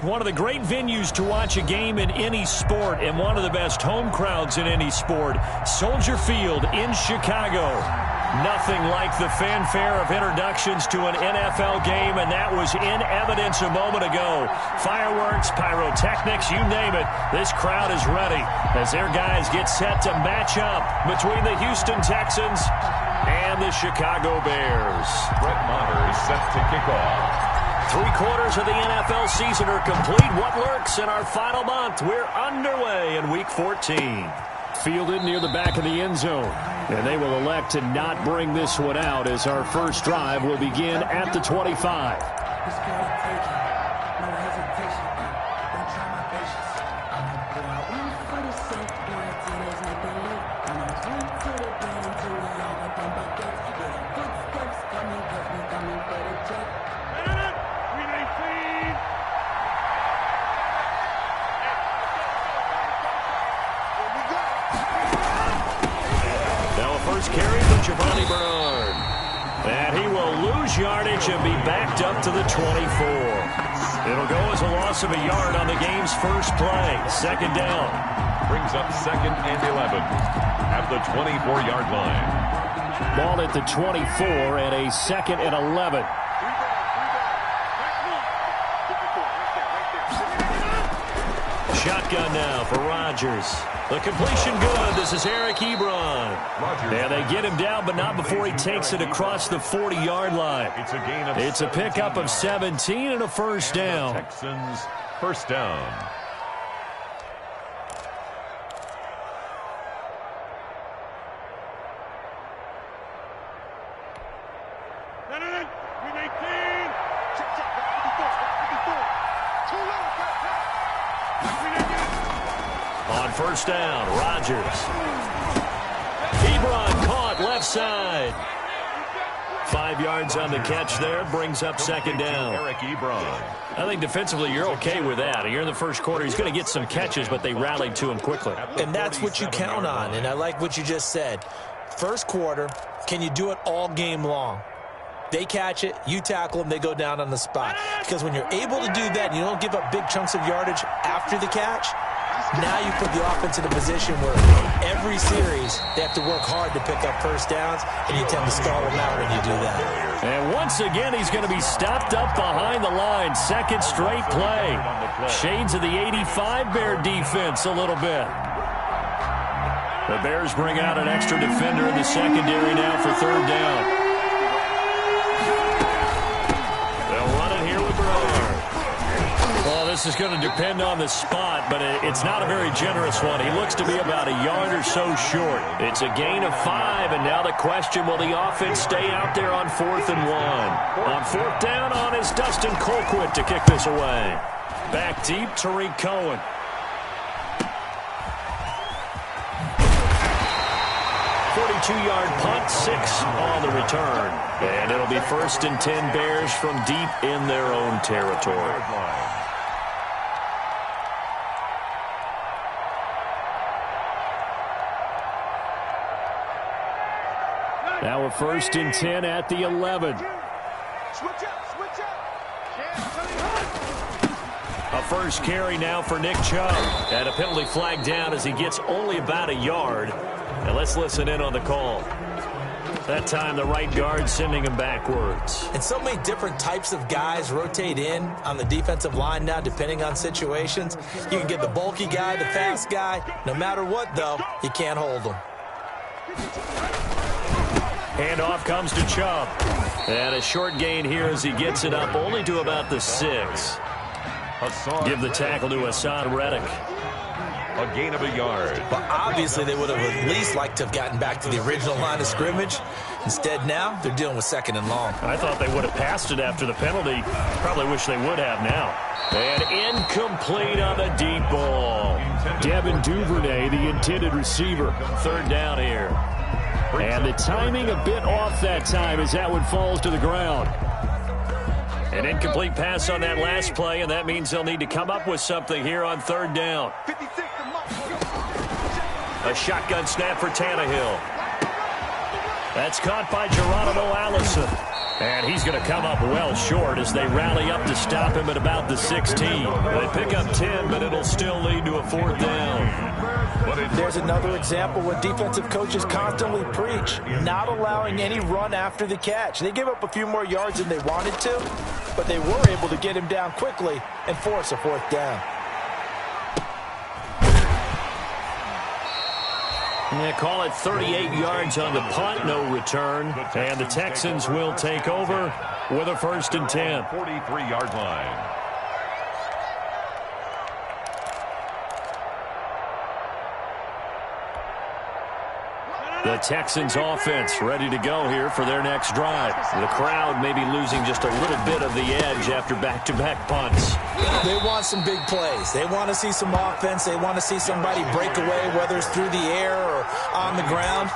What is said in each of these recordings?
one of the great venues to watch a game in any sport and one of the best home crowds in any sport. Soldier Field in Chicago. Nothing like the fanfare of introductions to an NFL game, and that was in evidence a moment ago. Fireworks, pyrotechnics, you name it. This crowd is ready as their guys get set to match up between the Houston Texans and the Chicago Bears. Brett Maher is set to kick off. 3/4 of the NFL season are complete. What lurks in our final month? We're underway in Week 14. Fielded near the back of the end zone. And they will elect to not bring this one out as our first drive will begin at the 25. And he will lose yardage and be backed up to the 24. It'll go as a loss of a yard on the game's first play. Second down. Brings up 2nd and 11 at the 24-yard line. Ball at the 24 and a 2nd and 11. Shotgun now for Rodgers. The completion good. This is Eric Ebron. And they get him down, but not before he takes it across the 40-yard line. It's a pickup of 17 and a first down. Texans first down. On first down, Rodgers. Ebron caught left side. 5 yards on the catch there. Brings up second down. Eric Ebron. I think defensively you're okay with that. Here in the first quarter, he's going to get some catches, but they rallied to him quickly. And that's what you count on, and I like what you just said. First quarter, can you do it all game long? They catch it, you tackle them, they go down on the spot. Because when you're able to do that and you don't give up big chunks of yardage after the catch, now you put the offense in a position where every series they have to work hard to pick up first downs, and you tend to stall them out when you do that. And once again, he's going to be stopped up behind the line. Second straight play. Shades of the 85 Bear defense a little bit. The Bears bring out an extra defender in the secondary now for third down. This is going to depend on the spot, but it's not a very generous one. He looks to be about a yard or so short. It's a gain of 5, and now the question, will the offense stay out there on 4th and 1? On 4th down on is Dustin Colquitt to kick this away. Back deep, Tariq Cohen. Yard punt, 6 on the return. And it'll be 1st and 10 Bears from deep in their own territory. Now a 1st and 10 at the 11. A first carry now for Nick Chubb. And a penalty flag down as he gets only about a yard. And let's listen in on the call. That time the right guard sending him backwards. And so many different types of guys rotate in on the defensive line now depending on situations. You can get the bulky guy, the fast guy. No matter what, though, you can't hold them. Handoff comes to Chubb. And a short gain here as he gets it up only to about the 6. Give the tackle to Hassan Reddick. A gain of a yard. But obviously they would have at least liked to have gotten back to the original line of scrimmage. Instead now they're dealing with 2nd and long. I thought they would have passed it after the penalty. Probably wish they would have now. And incomplete on the deep ball. Devin Duvernay, the intended receiver. 3rd down here. And the timing a bit off that time as that one falls to the ground. An incomplete pass on that last play, and that means they'll need to come up with something here on 3rd down. A shotgun snap for Tannehill. That's caught by Geronimo Allison. And he's going to come up well short as they rally up to stop him at about the 16. They pick up 10, but it'll still lead to a 4th down. There's another example where defensive coaches constantly preach, not allowing any run after the catch. They gave up a few more yards than they wanted to, but they were able to get him down quickly and force a 4th down. They call it 38 yards on the punt, no return. And the Texans will take over with a 1st and 10. 43-yard line. The Texans offense ready to go here for their next drive. The crowd may be losing just a little bit of the edge after back-to-back punts. They want some big plays. They want to see some offense. They want to see somebody break away, whether it's through the air or on the ground.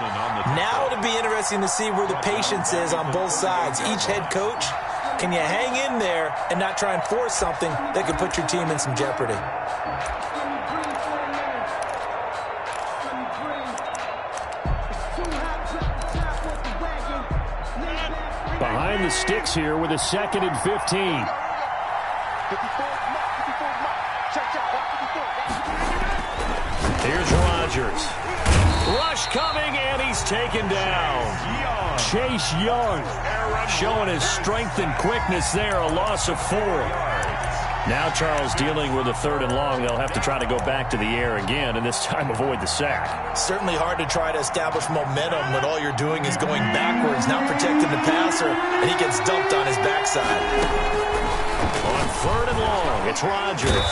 Now it'll be interesting to see where the patience is on both sides. Each head coach, can you hang in there and not try and force something that could put your team in some jeopardy? Behind the sticks here with a 2nd and 15. Here's Rodgers. Rush coming, and he's taken down. Chase Young showing his strength and quickness there, a loss of 4. Now Charles dealing with a 3rd and long. They'll have to try to go back to the air again, and this time avoid the sack. Certainly hard to try to establish momentum when all you're doing is going backwards, not protecting the passer, and he gets dumped on his backside. On 3rd and long, it's Rodgers.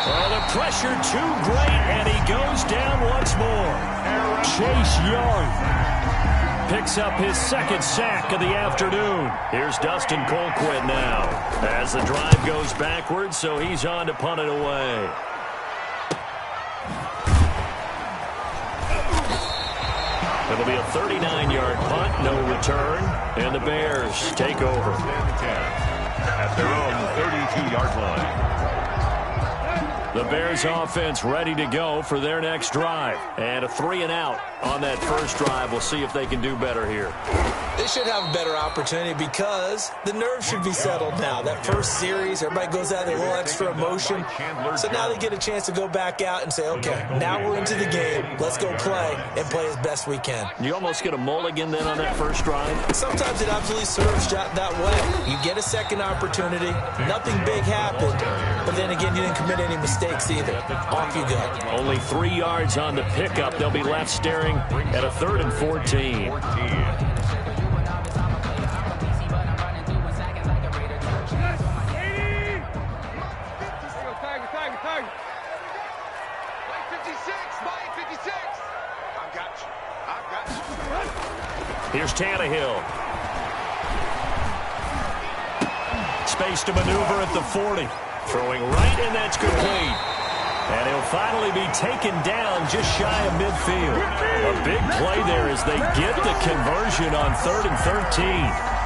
Oh, the pressure too great, and he goes down once more. Chase Young picks up his 2nd sack of the afternoon. Here's Dustin Colquitt now as the drive goes backwards, so he's on to punt it away. It'll be a 39-yard punt, no return, and the Bears take over at their own 32-yard line. The Bears offense ready to go for their next drive. And a 3-and-out on that first drive. We'll see if they can do better here. They should have a better opportunity because the nerves should be settled now. That first series, everybody goes out with a little extra emotion. So now they get a chance to go back out and say, okay, now we're into the game. Let's go play and play as best we can. You almost get a mulligan then on that first drive? Sometimes it absolutely serves that way. You get a second opportunity. Nothing big happened. But then again, you didn't commit any mistakes either. Off you go. Only 3 yards on the pickup. They'll be left staring at a 3rd and 14. Here's Tannehill. Space to maneuver at the 40. Throwing right, and that's complete. And he'll finally be taken down just shy of midfield. A big play there as they get the conversion on 3rd and 13.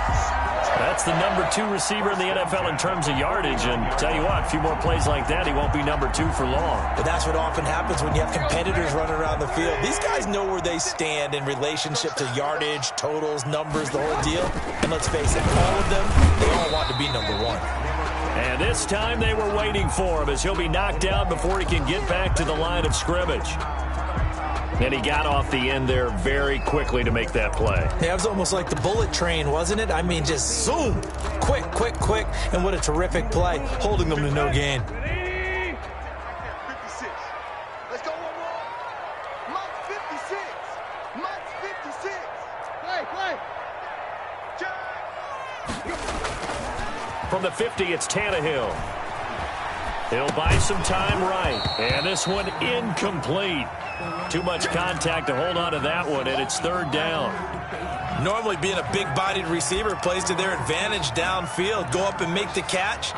That's the number 2 receiver in the NFL in terms of yardage. And tell you what, a few more plays like that, he won't be number 2 for long. But that's what often happens when you have competitors running around the field. These guys know where they stand in relationship to yardage, totals, numbers, the whole deal. And let's face it, all of them, they all want to be number 1. And this time they were waiting for him as he'll be knocked down before he can get back to the line of scrimmage. And he got off the end there very quickly to make that play. Yeah, it was almost like the bullet train, wasn't it? I mean, just zoom. Quick, quick, quick. And what a terrific play, holding them to no gain. 56. Let's go one more. Mike 56. Mike 56. Play. From the 50, it's Tannehill. He'll buy some time right. And this one incomplete. Too much contact to hold on to that one, and it's 3rd down. Normally being a big-bodied receiver plays to their advantage downfield. Go up and make the catch,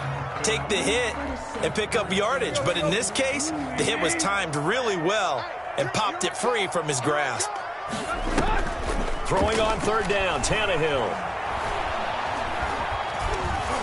take the hit, and pick up yardage. But in this case, the hit was timed really well and popped it free from his grasp. Throwing on 3rd down, Tannehill.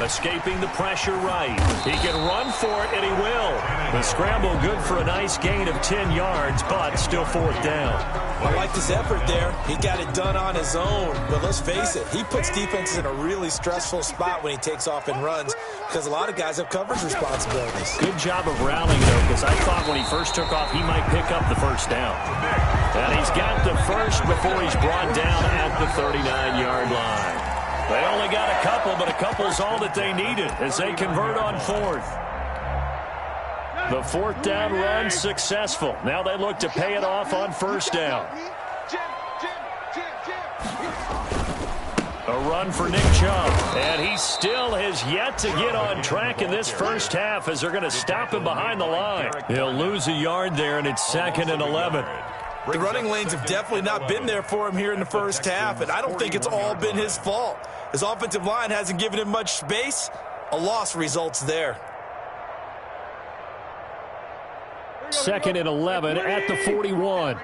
Escaping the pressure right. He can run for it, and he will. The scramble good for a nice gain of 10 yards, but still fourth down. I like his effort there. He got it done on his own. But let's face it, he puts defenses in a really stressful spot when he takes off and runs because a lot of guys have coverage responsibilities. Good job of rallying, though, because I thought when he first took off, he might pick up the first down. And he's got the first before he's brought down at the 39-yard line. They only got a couple, but a couple's all that they needed as they convert on fourth. The fourth down run successful. Now they look to pay it off on first down. A run for Nick Chubb, and he still has yet to get on track in this first half as they're going to stop him behind the line. He'll lose a yard there, and it's 2nd and 11. The running lanes have definitely not been there for him here in the first half, and I don't think it's all been his fault. His offensive line hasn't given him much space. A loss results there. 2nd and 11 at the 41.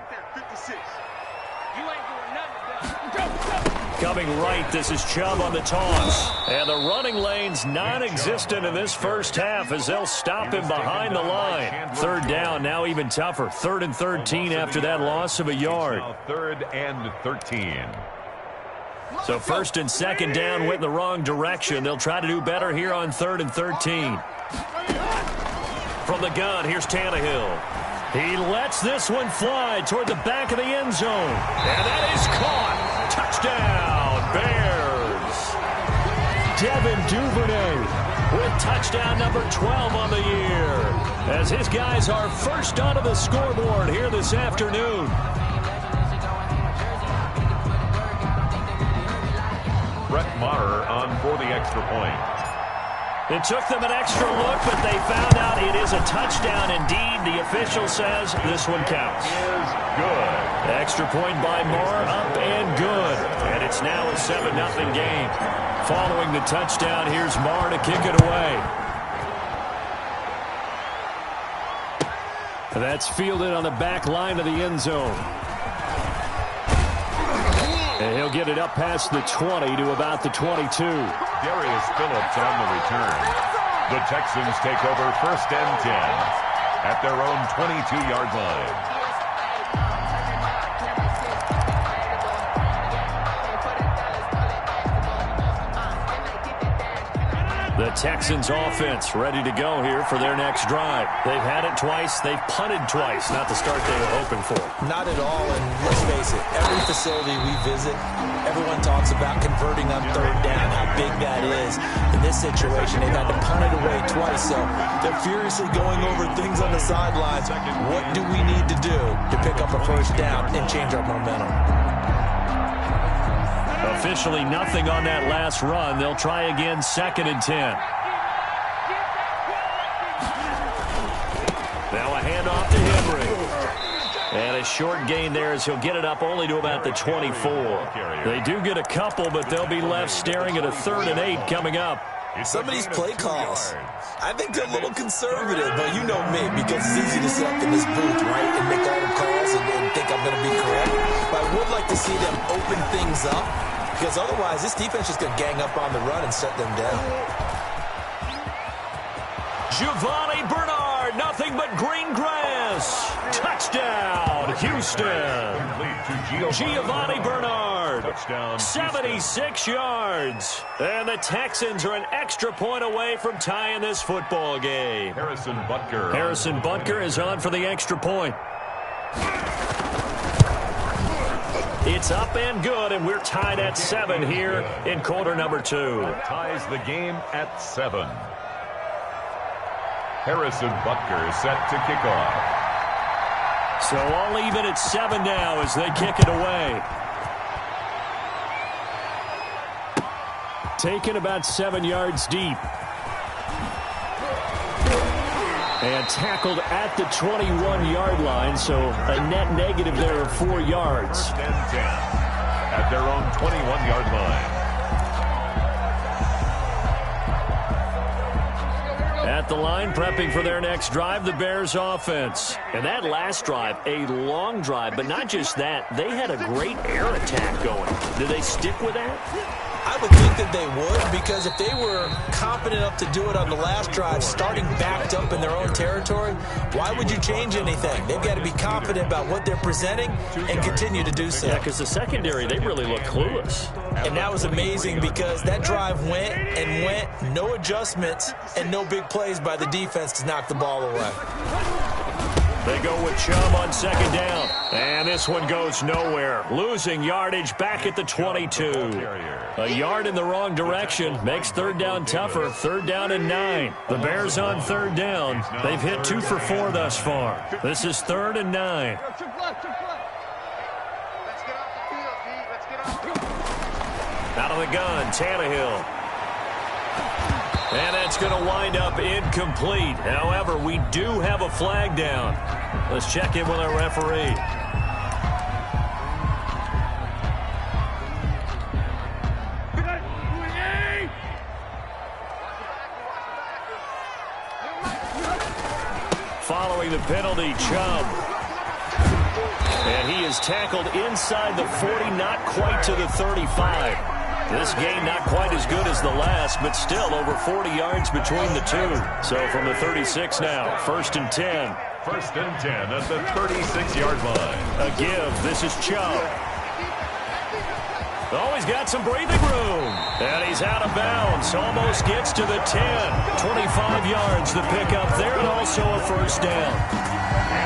Coming right, this is Chubb on the toss. And the running lane's non-existent in this first half as they'll stop him behind the line. Third down, now even tougher. 3rd and 13 after that loss of a yard. 3rd and 13. So 1st and 2nd down went in the wrong direction. They'll try to do better here on 3rd and 13. From the gun, here's Tannehill. He lets this one fly toward the back of the end zone. And that is caught. Touchdown, Bears. Devin Duvernay with touchdown number 12 on the year as his guys are first onto the scoreboard here this afternoon. Brett Maher on for the extra point. It took them an extra look, but they found out it is a touchdown indeed. The official says this one counts. Is good. Extra point by Maher, up and good. And it's now a 7-0 game. Following the touchdown, here's Maher to kick it away. That's fielded on the back line of the end zone. And he'll get it up past the 20 to about the 22. Darius Phillips on the return. The Texans take over 1st and 10 at their own 22-yard line. The Texans offense ready to go here for their next drive. They've had it twice. They've punted twice. Not the start they were hoping for. Not at all, and let's face it, every facility we visit, everyone talks about converting on 3rd down, how big that is. In this situation, they've had to punt it away twice, so they're furiously going over things on the sidelines. What do we need to do to pick up a first down and change our momentum? Officially nothing on that last run. They'll try again 2nd and 10. Now a handoff to Henry. And a short gain there as he'll get it up only to about the 24. They do get a couple, but they'll be left staring at a 3rd and 8 coming up. Some of these play calls, I think they're a little conservative, but you know me, because it's easy to sit up in this booth, right, and make all the calls and think I'm going to be correct. But I would like to see them open things up, because otherwise this defense is going to gang up on the run and shut them down. Giovanni Bernard, nothing but green grass. Touchdown, Houston. Giovanni Bernard, 76 yards. And the Texans are an extra point away from tying this football game. Harrison Butker. Harrison Butker is on for the extra point. It's up and good, and we're tied at 7 here in quarter number 2. Ties the game at 7. Harrison Butker set to kick off. So all even at 7 now as they kick it away. Taken about 7 yards deep. And tackled at the 21-yard line, so a net negative there of 4 yards. 1st and 10 at their own 21-yard line. At the line, prepping for their next drive, the Bears offense. And that last drive, a long drive, but not just that. They had a great air attack going. Did they stick with that? I would think that they would, because if they were competent enough to do it on the last drive, starting backed up in their own territory, why would you change anything? They've got to be confident about what they're presenting and continue to do so. Yeah, because the secondary, they really look clueless. And that was amazing because that drive went and went, no adjustments and no big plays by the defense to knock the ball away. They go with Chubb on second down. And this one goes nowhere. Losing yardage back at the 22. A yard in the wrong direction makes third down tougher. Third down and 9. The Bears on third down. They've hit 2 for 4 thus far. This is 3rd and 9. Out of the gun, Tannehill. And that's going to wind up incomplete. However, we do have a flag down. Let's check in with our referee. Following the penalty, Chubb. And he is tackled inside the 40, not quite to the 35. This game not quite as good as the last, but still over 40 yards between the two. So from the 36 now, 1st and 10. 1st and 10 at the 36-yard line. A give. This is Chubb. Oh, he's got some breathing room. And he's out of bounds. Almost gets to the 10. 25 yards the pickup there, and also a 1st down.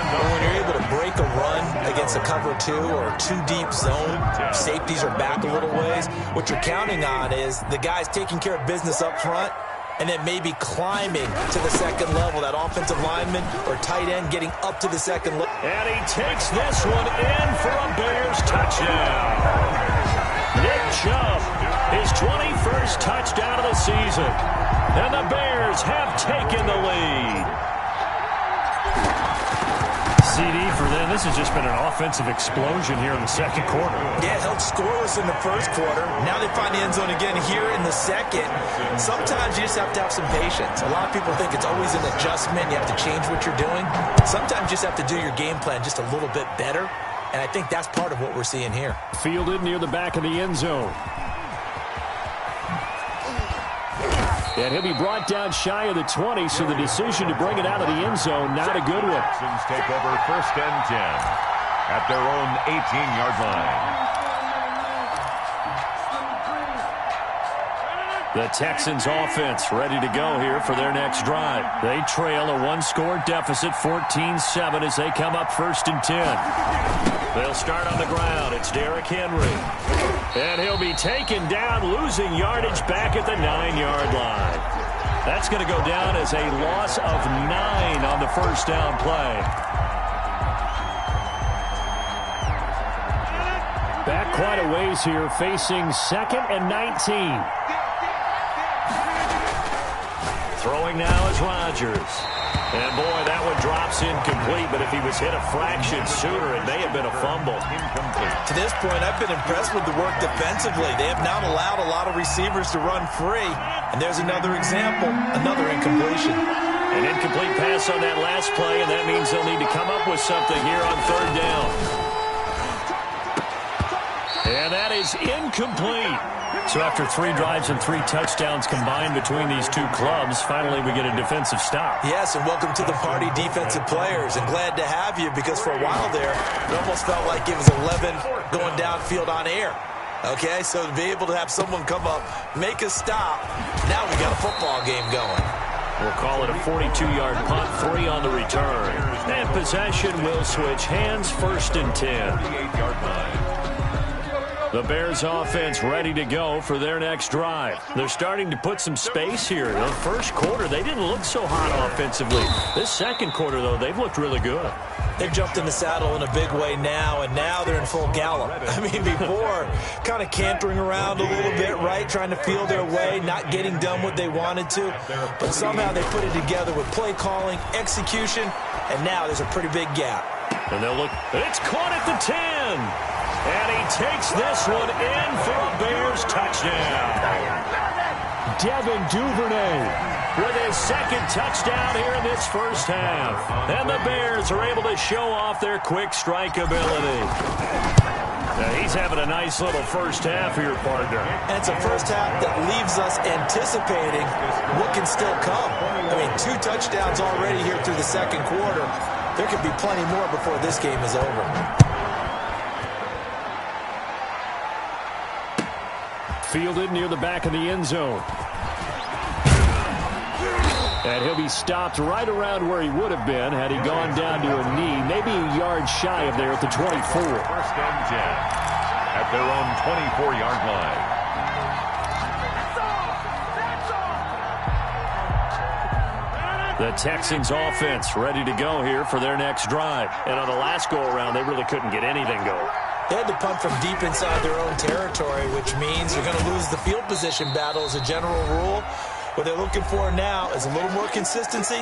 Well, when you're able to break a run against a cover 2 or a 2-deep zone, safeties are back a little ways. What you're counting on is the guys taking care of business up front and then maybe climbing to the second level, that offensive lineman or tight end getting up to the second level. And he takes this one in for a Bears touchdown. Nick Chubb, his 21st touchdown of the season. And the Bears have taken the lead. CD for them. This has just been an offensive explosion here in the second quarter. Yeah, held scoreless in the first quarter. Now they find the end zone again here in the second. Sometimes you just have to have some patience. A lot of people think it's always an adjustment. You have to change what you're doing. Sometimes you just have to do your game plan just a little bit better. And I think that's part of what we're seeing here. Fielded near the back of the end zone. And he'll be brought down shy of the 20, so the decision to bring it out of the end zone, not a good one. Texans take over 1st and 10 at their own 18-yard line. The Texans offense ready to go here for their next drive. They trail a 1-score deficit, 14-7, as they come up 1st and 10. They'll start on the ground. It's Derrick Henry. And he'll be taken down, losing yardage back at the 9-yard line. That's going to go down as a loss of 9 on the 1st down play. Back quite a ways here, facing 2nd and 19. Throwing now is Rodgers. And, boy, that one drops incomplete, but if he was hit a fraction sooner, it may have been a fumble. Incomplete. To this point, I've been impressed with the work defensively. They have not allowed a lot of receivers to run free. And there's another example, another incompletion. An incomplete pass on that last play, and that means they'll need to come up with something here on 3rd down. And that is incomplete. So after 3 drives and 3 touchdowns combined between these two clubs, finally we get a defensive stop. Yes, and welcome to the party, defensive players. And glad to have you, because for a while there, it almost felt like it was 11 going downfield on air. Okay, so to be able to have someone come up, make a stop, now we got a football game going. We'll call it a 42-yard punt, 3 on the return. And possession will switch hands, 1st and 10. 38-yard line. The Bears offense ready to go for their next drive. They're starting to put some space here. The first quarter, they didn't look so hot offensively. This second quarter, though, they've looked really good. They've jumped in the saddle in a big way now, and now they're in full gallop. I mean, before, kind of cantering around a little bit, right, trying to feel their way, not getting done what they wanted to. But somehow they put it together with play calling, execution, and now there's a pretty big gap. And they'll look. It's caught at the 10. And he takes this one in for a Bears touchdown. Devin Duvernay with his 2nd touchdown here in this first half. And the Bears are able to show off their quick strike ability. He's having a nice little first half here, partner. And it's a first half that leaves us anticipating what can still come. I mean, 2 touchdowns already here through the second quarter. There could be plenty more before this game is over. Fielded near the back of the end zone. And he'll be stopped right around where he would have been had he gone down to a knee, maybe a yard shy of there at the 24. First and 10 at their own 24-yard line. The Texans offense ready to go here for their next drive. And on the last go-around, they really couldn't get anything going. They had to punt from deep inside their own territory, which means you're going to lose the field position battle as a general rule. What they're looking for now is a little more consistency,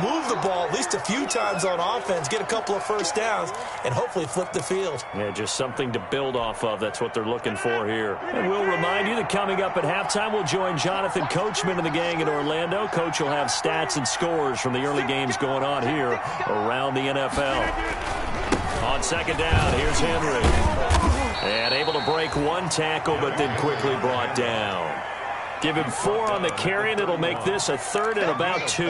move the ball at least a few times on offense, get a couple of first downs, and hopefully flip the field. Yeah, just something to build off of. That's what they're looking for here. And we'll remind you that coming up at halftime, we'll join Jonathan Coachman and the gang in Orlando. Coach will have stats and scores from the early games going on here around the NFL. On second down, here's Henry. And able to break 1 tackle, but then quickly brought down. Give him 4 on the carry, and it'll make this a 3rd and about 2.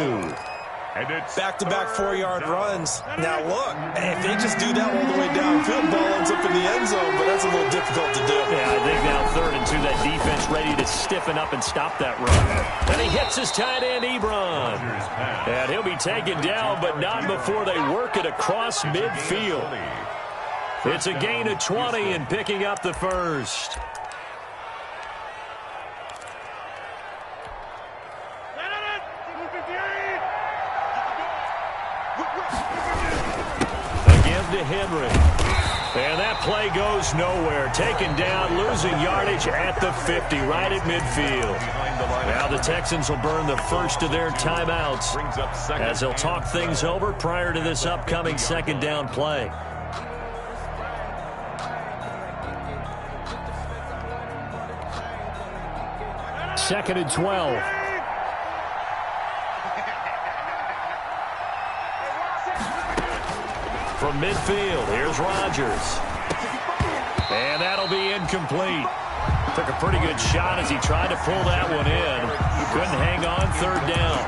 Back-to-back 4-yard runs. Now, look, if they just do that all the way downfield, ball ends up in the end zone, but that's a little difficult to do. Yeah, I think now 3rd and 2, that defense ready to stiffen up and stop that run. And he hits his tight end, Ebron. And he'll be taken down, but not before they work it across midfield. It's a gain of 20 and picking up the first. To Henry. And that play goes nowhere. Taken down, losing yardage at the 50, right at midfield. Now the Texans will burn the first of their timeouts as they'll talk things over prior to this upcoming second down play. Second and 12. From midfield, here's Rodgers. And that'll be incomplete. Took a pretty good shot as he tried to pull that one in. Couldn't hang on, 3rd down.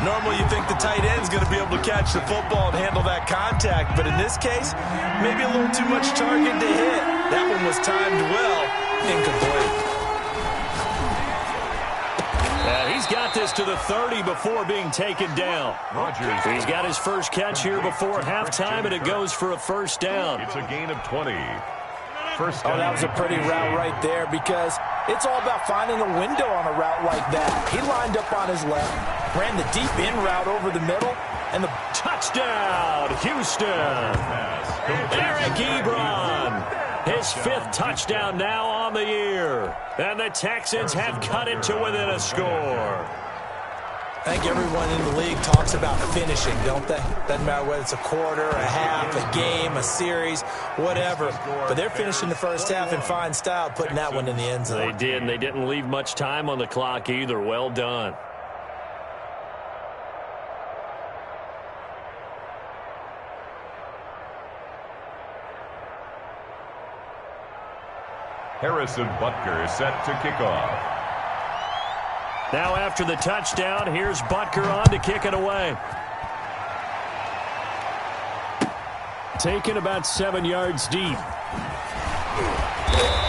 Normally you think the tight end's going to be able to catch the football and handle that contact, but in this case, maybe a little too much target to hit. That one was timed well, incomplete. He's got this to the 30 before being taken down. Rodgers. He's got his first catch here before halftime, and it goes for a first down. It's a gain of 20. First Oh, down. that was a pretty route right there because it's all about finding a window on a route like that. He lined up on his left, ran the deep in route over the middle, and the touchdown, Houston. Eric Ebron. His 5th touchdown now on the year. And the Texans have cut it to within a score. I think everyone in the league talks about finishing, don't they? Doesn't matter whether it's a quarter, a half, a game, a series, whatever. But they're finishing the first half in fine style, putting that one in the end zone. They did, and they didn't leave much time on the clock either. Well done. Harrison Butker set to kick off. Now after the touchdown, here's Butker on to kick it away. Taken about 7 yards deep.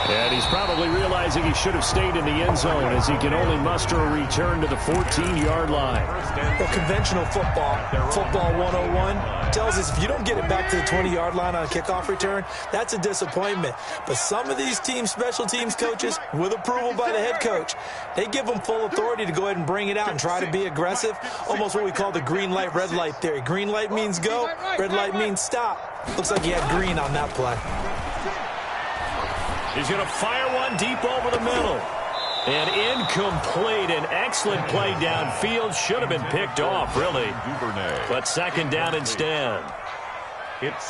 And he's probably realizing he should have stayed in the end zone as he can only muster a return to the 14-yard line. Well, conventional football 101, tells us if you don't get it back to the 20-yard line on a kickoff return, that's a disappointment. But some of these team special teams coaches, with approval by the head coach, they give them full authority to go ahead and bring it out and try to be aggressive, almost what we call the green light, red light theory. Green light means go, red light means stop. Looks like he had green on that play. He's going to fire one deep over the middle. And incomplete. An excellent play downfield. Should have been picked off, really. But second down instead.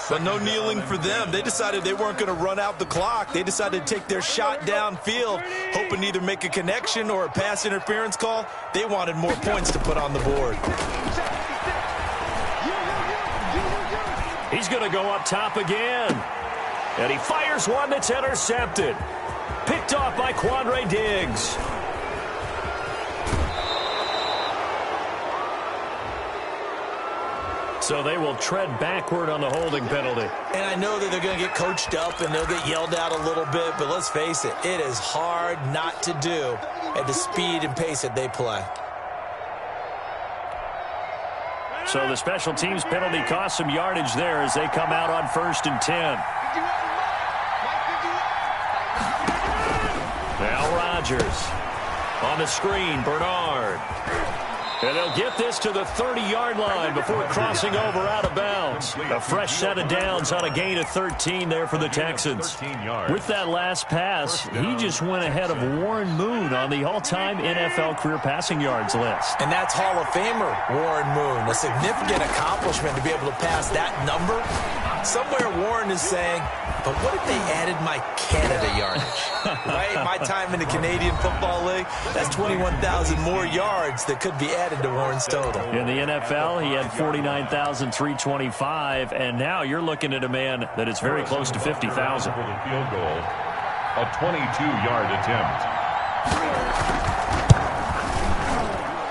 But no kneeling for them. They decided they weren't going to run out the clock. They decided to take their shot downfield, hoping to either make a connection or a pass interference call. They wanted more points to put on the board. He's going to go up top again. And he fires one that's intercepted. Picked off by Quandre Diggs. So they will tread backward on the holding penalty. And I know that they're going to get coached up and they'll get yelled at a little bit, but let's face it, it is hard not to do at the speed and pace that they play. So the special teams penalty cost some yardage there as they come out on 1st and 10. Now Rodgers on the screen, Bernard. And they'll get this to the 30-yard line before crossing over out of bounds. A fresh set of downs on a gain of 13 there for the Texans. With that last pass, he just went ahead of Warren Moon on the all-time NFL career passing yards list. And that's Hall of Famer Warren Moon. A significant accomplishment to be able to pass that number. Somewhere Warren is saying, but what if they added my Canada yardage? Right? My time in the Canadian Football League, that's 21,000 more yards that could be added to Warren's total. In the NFL, he had 49,325, and now you're looking at a man that is very close to 50,000. For the field goal, a 22-yard attempt.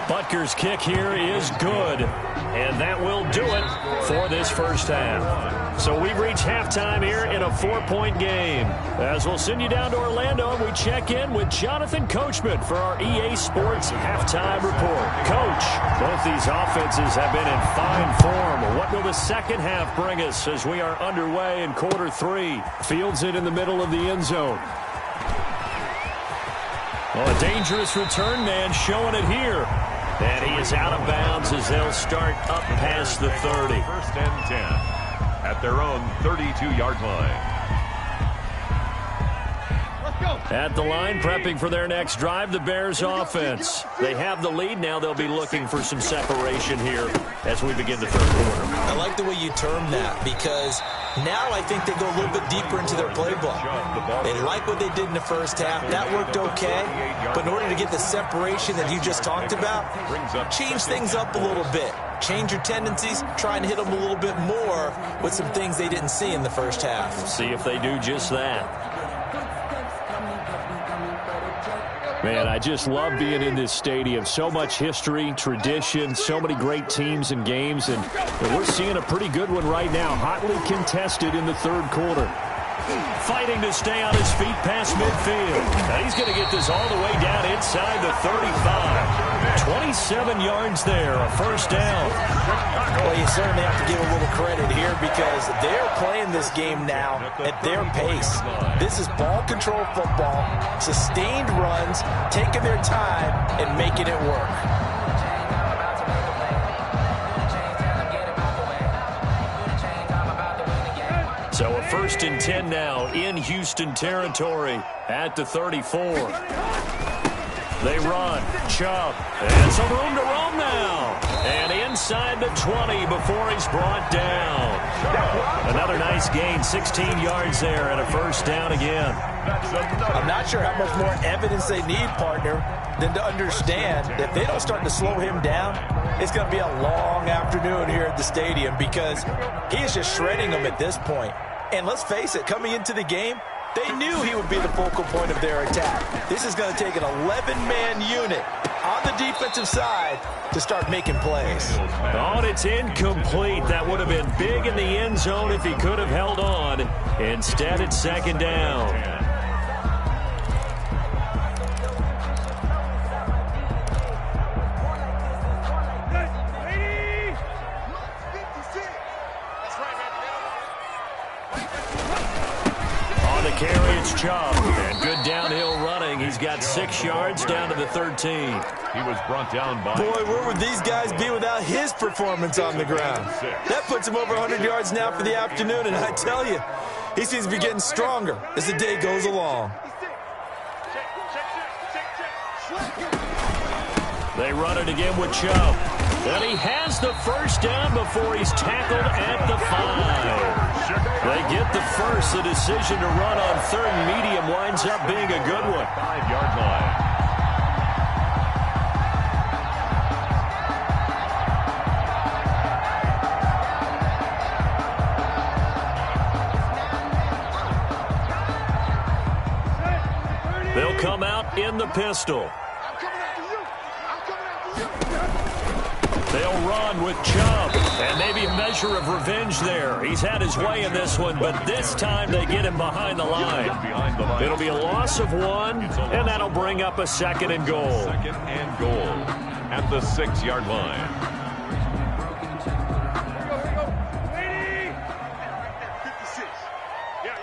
Butker's kick here is good, and that will do it for this first half. So we've reached halftime here in a 4-point game. As we'll send you down to Orlando, and we check in with Jonathan Coachman for our EA Sports Halftime Report. Coach, both these offenses have been in fine form. What will the second half bring us as we are underway in quarter 3? Fields it in the middle of the end zone. Well, a dangerous return man showing it here. And he is out of bounds as they'll start up past the 30. 1st and 10 at their own 32-yard line. At the line, prepping for their next drive, the Bears offense. They have the lead. Now they'll be looking for some separation here as we begin the third quarter. I like the way you term that because now I think they go a little bit deeper into their playbook. They like what they did in the first half. That worked okay. But in order to get the separation that you just talked about, change things up a little bit. Change your tendencies, try and hit them a little bit more with some things they didn't see in the first half. See if they do just that. Man, I just love being in this stadium. So much history, tradition, so many great teams and games, and we're seeing a pretty good one right now, hotly contested in the third quarter. Fighting to stay on his feet past midfield. Now he's going to get this all the way down inside the 35. 27 yards there, a first down. Well, you certainly have to give a little credit here because they're playing this game now at their pace. This is ball control football, sustained runs, taking their time and making it work. So a 1st and 10 now in Houston territory at the 34. They run. Chubb. And some room to roam now. And inside the 20 before he's brought down. Another nice gain. 16 yards there and a first down again. I'm not sure how much more evidence they need, partner, than to understand that if they don't start to slow him down, it's going to be a long afternoon here at the stadium because he is just shredding them at this point. And let's face it, coming into the game, they knew he would be the focal point of their attack. This is going to take an 11-man unit on the defensive side to start making plays. Oh, and it's incomplete. That would have been big in the end zone if he could have held on. Instead, it's second down. Carry, it's Chubb. And good downhill running. He's got 6 yards down to the 13. He was brought down by... Boy, where would these guys be without his performance on the ground? That puts him over 100 yards now for the afternoon, and I tell you, he seems to be getting stronger as the day goes along. They run it again with Chubb. And he has the first down before he's tackled at the 5. They get the first. The decision to run on third and medium winds up being a good one. 5-yard line. They'll come out in the pistol. I'm coming after you. I'm coming after you. They'll run with Chubb, and maybe a measure of revenge there. He's had his way in this one, but this time they get him behind the line. It'll be a loss of 1, and that'll bring up a 2nd and goal. Second and goal at the 6-yard line. Here we go. Lady. 56. Yeah.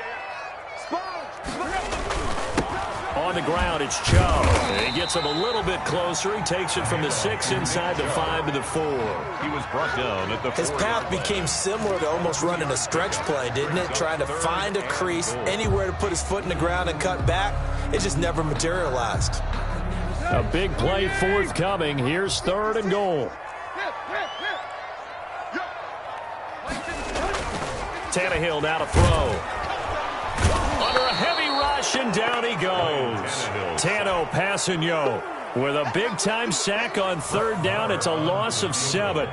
On the ground, it's Chubb. He gets him a little bit closer. He takes it from the 6 inside the 5 to the 4. He was brought down at the 4. His path became similar to almost running a stretch play, didn't it? Trying to find a crease, anywhere to put his foot in the ground and cut back. It just never materialized. A big play forthcoming. Here's 3rd and goal. Tannehill now to throw. Under a heavy rush, and down he goes. Tano Passanio with a big-time sack on 3rd down. It's a loss of 7.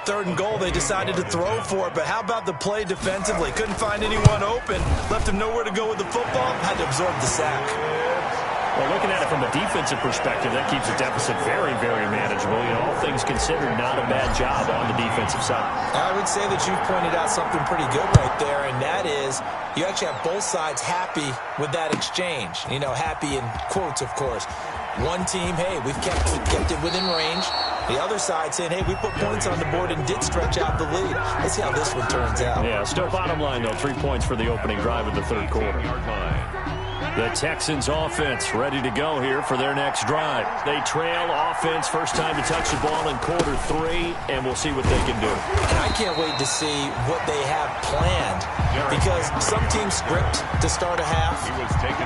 3rd and goal, they decided to throw for it, but how about the play defensively? Couldn't find anyone open, left him nowhere to go with the football, had to absorb the sack. Well, looking at it from a defensive perspective, that keeps the deficit very, very manageable. You know, all things considered, not a bad job on the defensive side. I would say that you've pointed out something pretty good right there, and that is you actually have both sides happy with that exchange. You know, happy in quotes, of course. One team, hey, we've kept it within range. The other side saying, hey, we put points on the board and did stretch out the lead. Let's see how this one turns out. Yeah, still bottom line, though, 3 points for the opening drive of the 3rd quarter. The Texans offense ready to go here for their next drive. They trail offense, first time to touch the ball in quarter 3, and we'll see what they can do. And I can't wait to see what they have planned, because some teams script to start a half.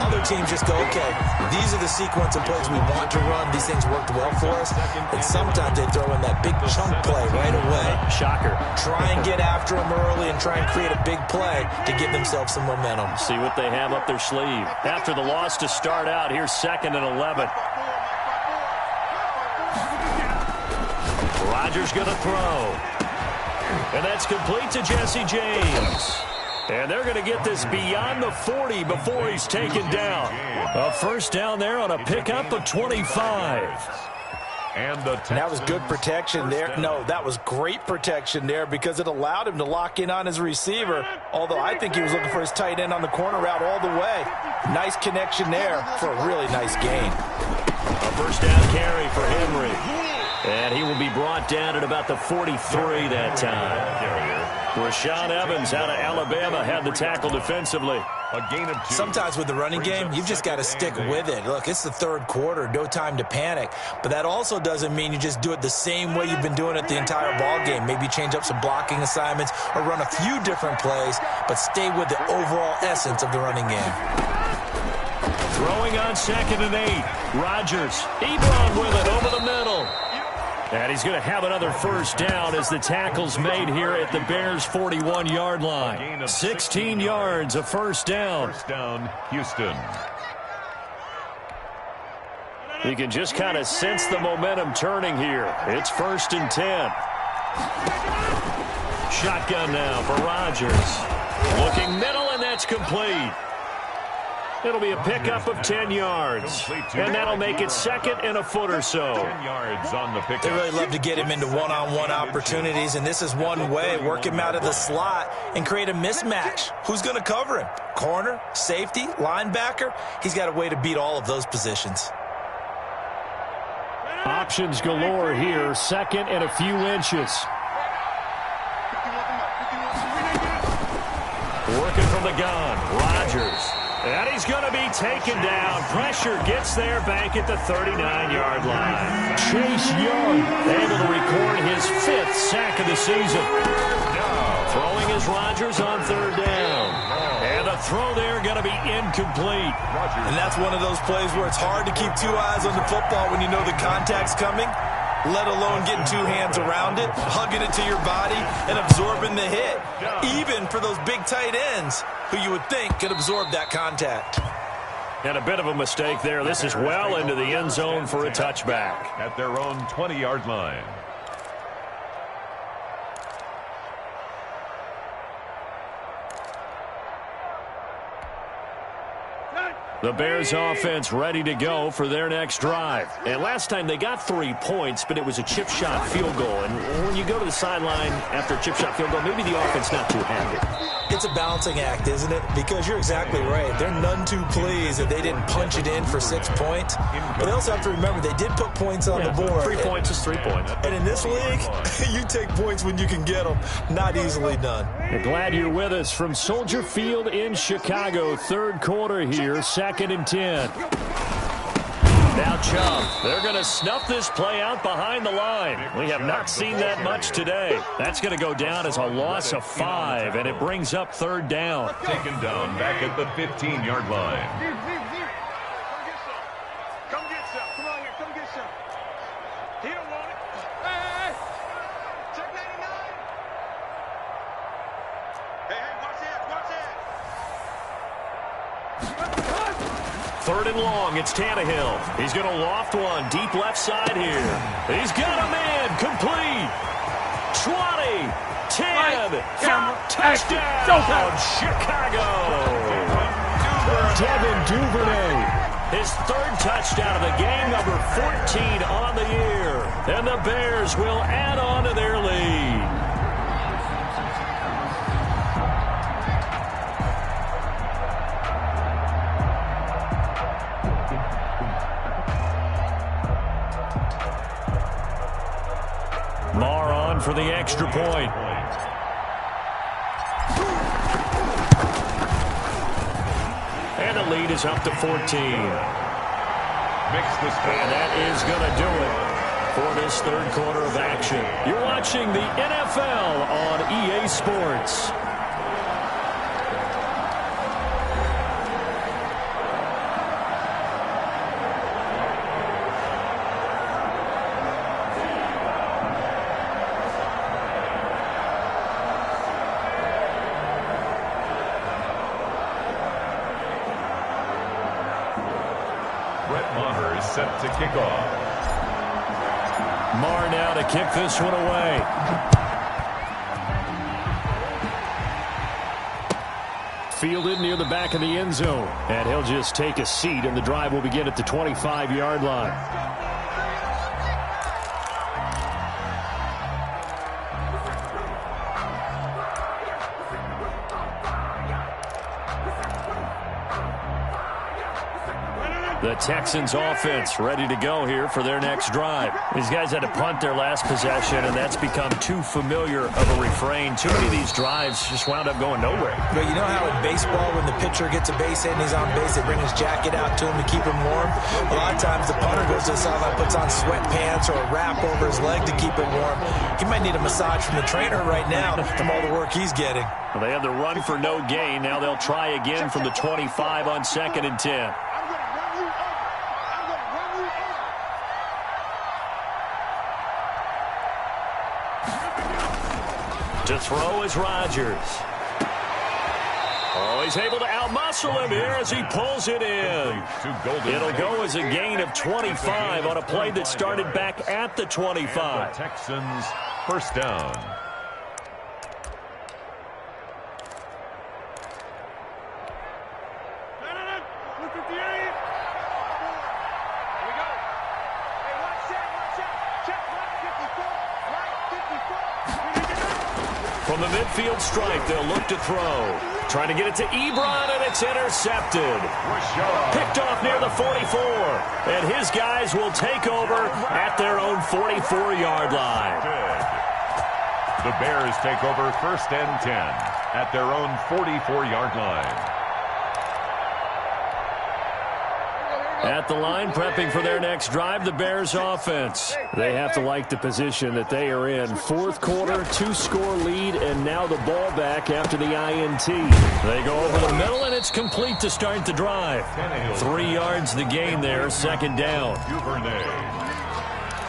Other teams just go, okay, these are the sequence of plays we want to run. These things worked well for us. And sometimes they throw in that big chunk play right away. Shocker. Try and get after them early and try and create a big play to give themselves some momentum. See what they have up their sleeve. After the loss to start out, here's 2nd and 11. Rodgers going to throw. And that's complete to Jesse James. And they're going to get this beyond the 40 before he's taken down. A first down there on a pickup of 25. And that was good protection there. No, that was great protection there because it allowed him to lock in on his receiver, although I think he was looking for his tight end on the corner route all the way. Nice connection there for a really nice gain. A first down carry for Henry. And he will be brought down at about the 43 that time. Rashaan Evans out of Alabama had the tackle defensively. A gain of 2. Sometimes with the running game, you've just got to stick with it. Look, it's the 3rd quarter, no time to panic. But that also doesn't mean you just do it the same way you've been doing it the entire ball game. Maybe change up some blocking assignments or run a few different plays, but stay with the overall essence of the running game. Throwing on 2nd and 8. Rodgers, Ebron with it over the middle. And he's going to have another first down as the tackle's made here at the Bears' 41-yard line. 16 yards, a first down. First down, Houston. You can just kind of sense the momentum turning here. It's 1st and 10. Shotgun now for Rodgers. Looking middle, and that's complete. It'll be a pickup of 10 yards, and that'll make it 2nd and a foot or so. 10 yards on the pickup. They really love to get him into one-on-one opportunities, and this is one way. Work him out of the slot and create a mismatch. Who's going to cover him? Corner, safety, linebacker? He's got a way to beat all of those positions. Options galore here, 2nd and a few inches. Working from the gun, Rodgers. And he's going to be taken down. Pressure gets there back at the 39-yard line. Chase Young able to record his 5th sack of the season. Throwing is Rodgers on 3rd down. And the throw there going to be incomplete. And that's one of those plays where it's hard to keep 2 eyes on the football when you know the contact's coming, let alone getting 2 hands around it, hugging it to your body, and absorbing the hit. Even for those big tight ends who you would think could absorb that contact. And a bit of a mistake there. This is well into the end zone for a touchback. At their own 20-yard line. The Bears offense ready to go for their next drive. And last time they got 3 points, but it was a chip shot field goal. And when you go to the sideline after a chip shot field goal, maybe the offense not too happy. It's a balancing act, isn't it? Because you're exactly right. They're none too pleased that they didn't punch it in for 6 points. But they also have to remember they did put points on the board. 3 points is 3 points. And in this league, you take points when you can get them. Not easily done. We're glad you're with us from Soldier Field in Chicago. Third quarter here, 2nd and 10. Now Chubb. They're going to snuff this play out behind the line. We have not seen that much today. That's going to go down as a loss of 5, and it brings up 3rd down. Taken down back at the 15-yard line. Come get some. Come on here. Come get some. He don't want it. Hey. Check 99. Hey, watch that. Watch that. 3rd and long. It's Tannehill. He's going to loft one deep left side here. He's got a man. Complete. 20. 10. Touchdown. Chicago. Devin Duvernay. His 3rd touchdown of the game, number 14 on the year. And the Bears will add on to their lead. Marr on for the extra point. And the lead is up to 14. Makes this And that is going to do it for this 3rd quarter of action. You're watching the NFL on EA Sports. set to kick off. Marr now to kick this one away. Fielded near the back of the end zone. And he'll just take a seat, and the drive will begin at the 25-yard line. The Texans offense ready to go here for their next drive. These guys had to punt their last possession, and that's become too familiar of a refrain. Too many of these drives just wound up going nowhere. But you know how in baseball, when the pitcher gets a base hit and he's on base, they bring his jacket out to him to keep him warm? A lot of times the punter goes to the sideline, puts on sweatpants or a wrap over his leg to keep him warm. He might need a massage from the trainer right now from all the work he's getting. Well, they have the run for no gain. Now they'll try again from the 25 on 2nd and 10. To throw is Rodgers. Oh, he's able to outmuscle him here as he pulls it in. It'll go as a gain of 25 on a play that started back at the 25. The Texans first down. From the midfield stripe, they'll look to throw. Trying to get it to Ebron, and it's intercepted. Picked off near the 44. And his guys will take over at their own 44-yard line. The Bears take over 1st and 10 at their own 44-yard line. At the line, prepping for their next drive, the Bears offense. They have to like the position that they are in. 4th quarter, 2-score lead, and now the ball back after the INT. They go over the middle, and it's complete to start the drive. 3 yards the gain there, 2nd down. Duvernay.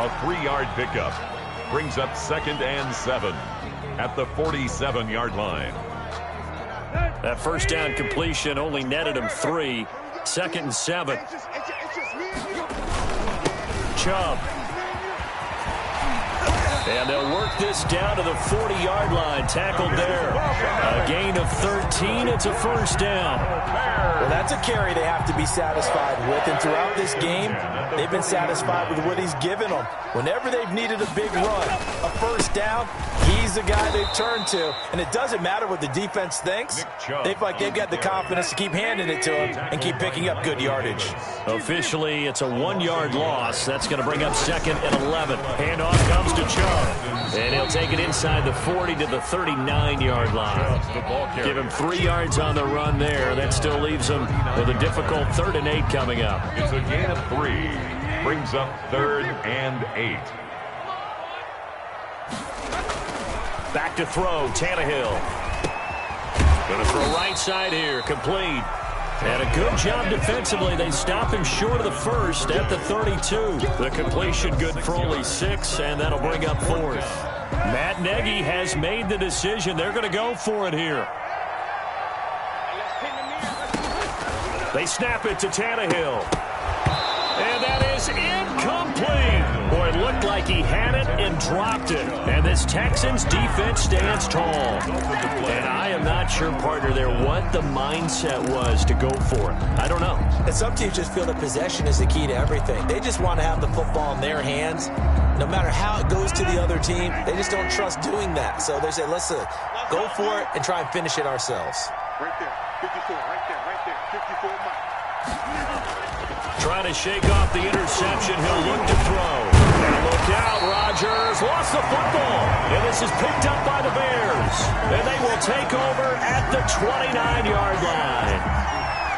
A 3-yard pickup brings up 2nd and 7 at the 47-yard line. That first down completion only netted him 3. 2nd and 7. Chubb. And they'll work this down to the 40-yard line. Tackled there A gain of 13. It's a first down. Well, that's a carry they have to be satisfied with. And throughout this game, they've been satisfied with what he's given them. Whenever they've needed a big run, a first down, he's the guy they've turned to. And it doesn't matter what the defense thinks. They feel like they've got the confidence to keep handing it to him and keep picking up good yardage. Officially, it's a 1-yard loss. That's going to bring up 2nd and 11. Handoff comes to Chubb. And he'll take it inside the 40 to the 39-yard line. Give him 3 yards on the run there. That still leaves him with a difficult 3rd and 8 coming up. It's a gain of 3. Brings up 3rd and 8. Back to throw, Tannehill. Going to throw right side here, complete. And a good job defensively. They stop him short of the first at the 32. The completion good for only 6, and that'll bring up 4th. Matt Nagy has made the decision. They're going to go for it here. They snap it to Tannehill. And that is incomplete. Boy, it looked like he had it and dropped it. And this Texans defense stands tall. And I am not sure, partner, there what the mindset was to go for it. I don't know. And some teams just feel that possession is the key to everything. They just want to have the football in their hands. No matter how it goes to the other team, they just don't trust doing that. So they say, let's go for it and try and finish it ourselves. Right there, 54, right there, 54 miles. Trying to shake off the interception. He'll look to throw. And look out, Rodgers lost the football. And this is picked up by the Bears. And they will take over at the 29-yard line.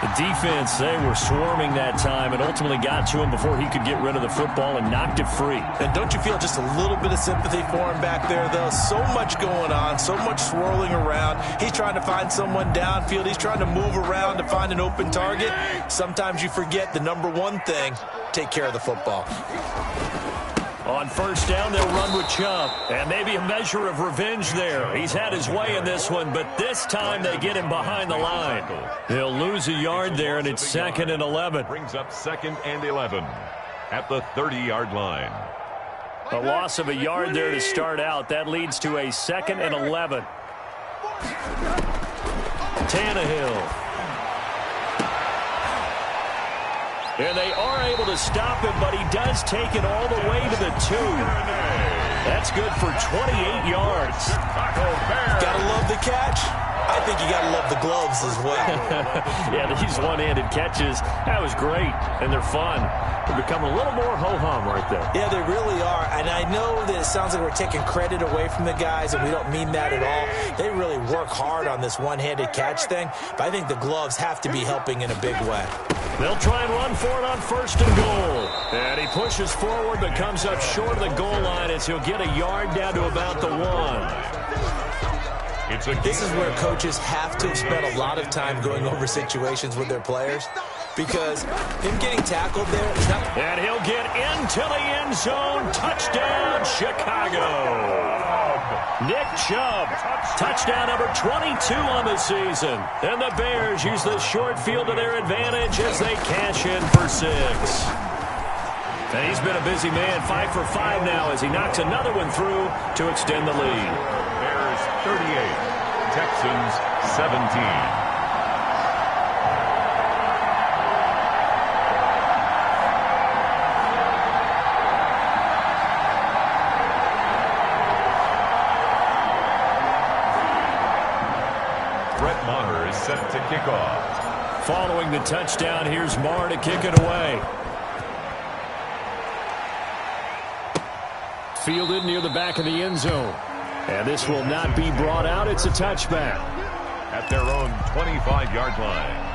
The defense, they were swarming that time and ultimately got to him before he could get rid of the football and knocked it free. And don't you feel just a little bit of sympathy for him back there, though? So much going on, so much swirling around. He's trying to find someone downfield. He's trying to move around to find an open target. Sometimes you forget the number one thing, take care of the football. On first down, they'll run with Chubb. And maybe a measure of revenge there. He's had his way in this one, but this time they get him behind the line. He'll lose a yard there, and it's 2nd and 11. Brings up 2nd and 11 at the 30-yard line. A loss of a yard there to start out. That leads to a 2nd and 11. Tannehill. And they are able to stop him, but he does take it all the way to the 2. That's good for 28 yards. Gotta love the catch. I think you gotta love the gloves as well. Yeah, these one-handed catches, that was great, and they're fun. They're becoming a little more ho-hum right there. Yeah, they really are, and I know that it sounds like we're taking credit away from the guys, and we don't mean that at all. They really work hard on this one-handed catch thing, but I think the gloves have to be helping in a big way. They'll try and run for it on 1st and goal. And he pushes forward but comes up short of the goal line as he'll get a yard down to about the 1. This is where coaches have to spend a lot of time going over situations with their players because him getting tackled there is not... And he'll get into the end zone. Touchdown, Chicago. Nick Chubb, touchdown number 22 on the season. And the Bears use the short field to their advantage as they cash in for 6. And he's been a busy man, 5 for 5 now as he knocks another one through to extend the lead. Bears 38, Texans 17. Set to kick off. Following the touchdown, here's Marr to kick it away. Fielded near the back of the end zone. And this will not be brought out. It's a touchback. At their own 25-yard line.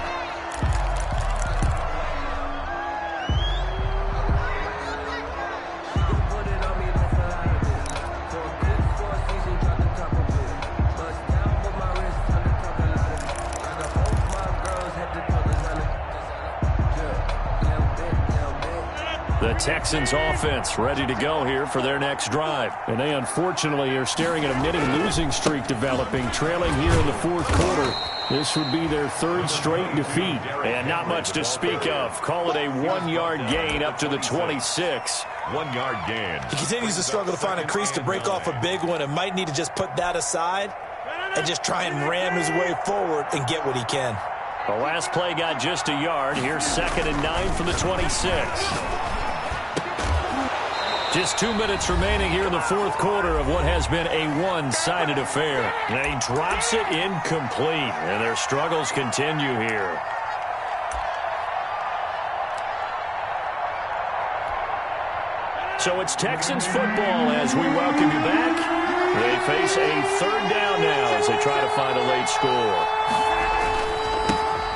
The Texans offense ready to go here for their next drive. And they unfortunately are staring at a mini losing streak developing, trailing here in the 4th quarter. This would be their 3rd straight defeat. And not much to speak of. Call it a 1-yard gain up to the 26. 1-yard gain. He continues to struggle to find a crease to break off a big one and might need to just put that aside and just try and ram his way forward and get what he can. The last play got just a yard. Here's 2nd and 9 from the 26. Just 2 minutes remaining here in the fourth quarter of what has been a one-sided affair. And he drops it incomplete, and their struggles continue here. So it's Texans football as we welcome you back. They face a 3rd down now as they try to find a late score.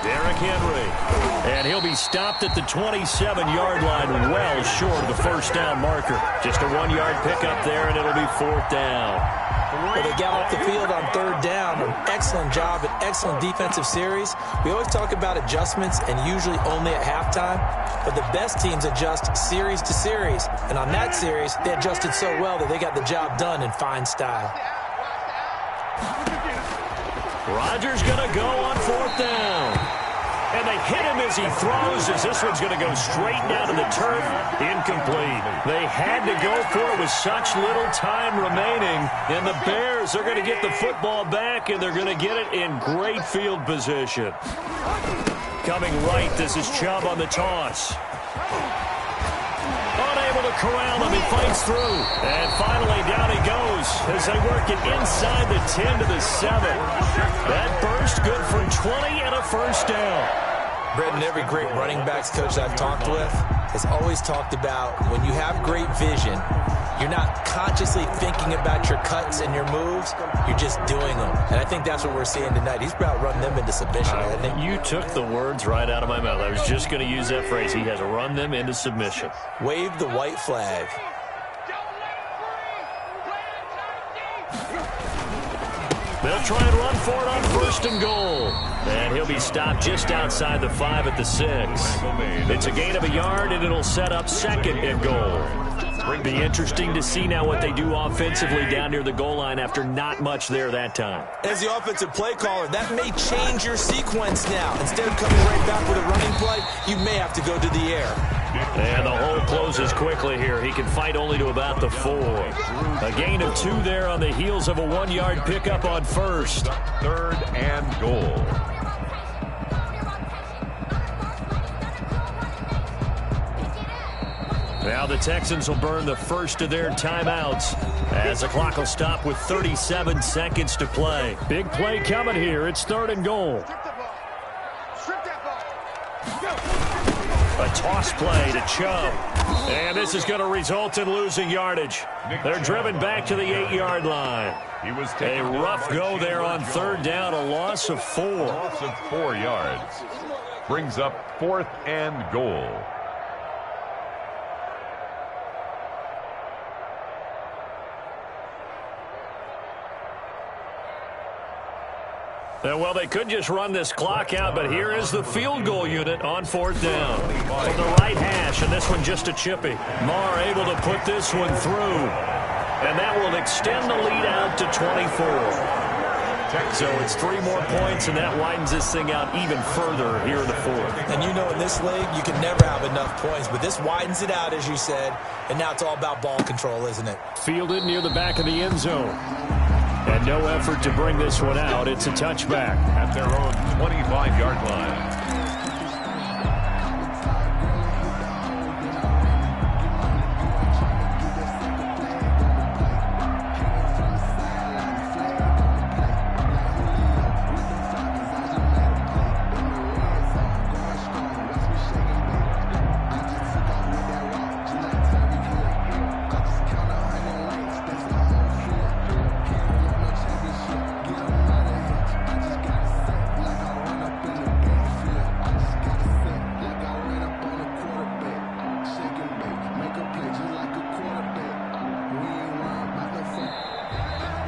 Derrick Henry, and he'll be stopped at the 27-yard line, well short of the first down marker. Just a 1-yard pickup there, and it'll be 4th down. Well, they got off the field on 3rd down. An excellent job, an excellent defensive series. We always talk about adjustments and usually only at halftime, but the best teams adjust series to series. And on that series, they adjusted so well that they got the job done in fine style. Rodgers going to go on 4th down. And they hit him as he throws, as this one's going to go straight down to the turf. Incomplete. They had to go for it with such little time remaining. And the Bears are going to get the football back, and they're going to get it in great field position. Coming right, this is Chubb on the toss. Unable to corral him, he fights through. And finally, down he goes as they work it inside the 10 to the 7. That burst good for 20 and a first down. Brendan, every great running backs coach I've talked with has always talked about when you have great vision, you're not consciously thinking about your cuts and your moves, you're just doing them. And I think that's what we're seeing tonight. He's about running them into submission, hasn't he? You took the words right out of my mouth. I was just going to use that phrase. He has run them into submission. Wave the white flag. They'll try and run for it on 1st and goal. And he'll be stopped just outside the 5 at the 6. It's a gain of a yard, and it'll set up 2nd and goal. It'll be interesting to see now what they do offensively down near the goal line after not much there that time. As the offensive play caller, that may change your sequence now. Instead of coming right back with a running play, you may have to go to the air. And the hole closes quickly here. He can fight only to about the 4. A gain of 2 there on the heels of a 1-yard pickup on 1st. 3rd and goal. Now the Texans will burn the first of their timeouts as the clock will stop with 37 seconds to play. Big play coming here. It's 3rd and goal. A toss play to Chubb. And this is going to result in losing yardage. They're driven back to the 8-yard line. He was a rough go there on 3rd down, a loss of 4. Loss of 4 yards. Brings up 4th and goal. Well, they could just run this clock out, but here is the field goal unit on 4th down. From the right hash, and this one just a chippy. Marr able to put this one through. And that will extend the lead out to 24. So it's 3 more points, and that widens this thing out even further here in the 4th. And you know in this league, you can never have enough points, but this widens it out, as you said, and now it's all about ball control, isn't it? Fielded near the back of the end zone. And no effort to bring this one out. It's a touchback. At their own 25-yard line.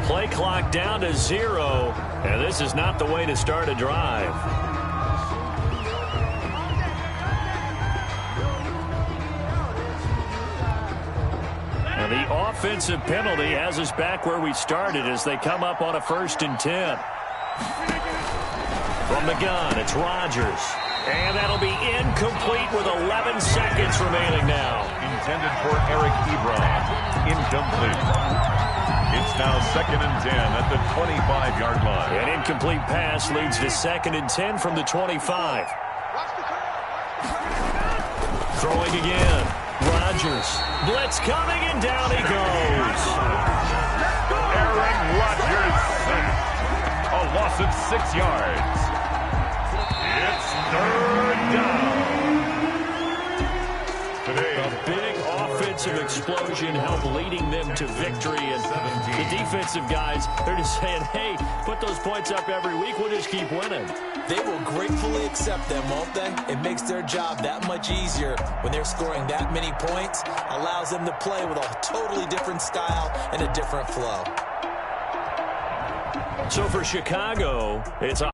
Play clock down to 0, and this is not the way to start a drive. And the offensive penalty has us back where we started as they come up on a 1st and 10. From the gun, it's Rodgers. And that'll be incomplete with 11 seconds remaining now. Intended for Eric Ebron. Incomplete. It's now 2nd and 10 at the 25-yard line. An incomplete pass leads to 2nd and 10 from the 25. Throwing again. Rodgers. Blitz coming, and down he goes. Aaron Rodgers sacked. A loss of 6 yards. It's 3rd down. Today, a big offensive explosion helped leading them to victory. And the defensive guys, they're just saying, hey, put those points up every week. We'll just keep winning. They will gratefully accept them, won't they? It makes their job that much easier when they're scoring that many points. Allows them to play with a totally different style and a different flow. So for Chicago, it's a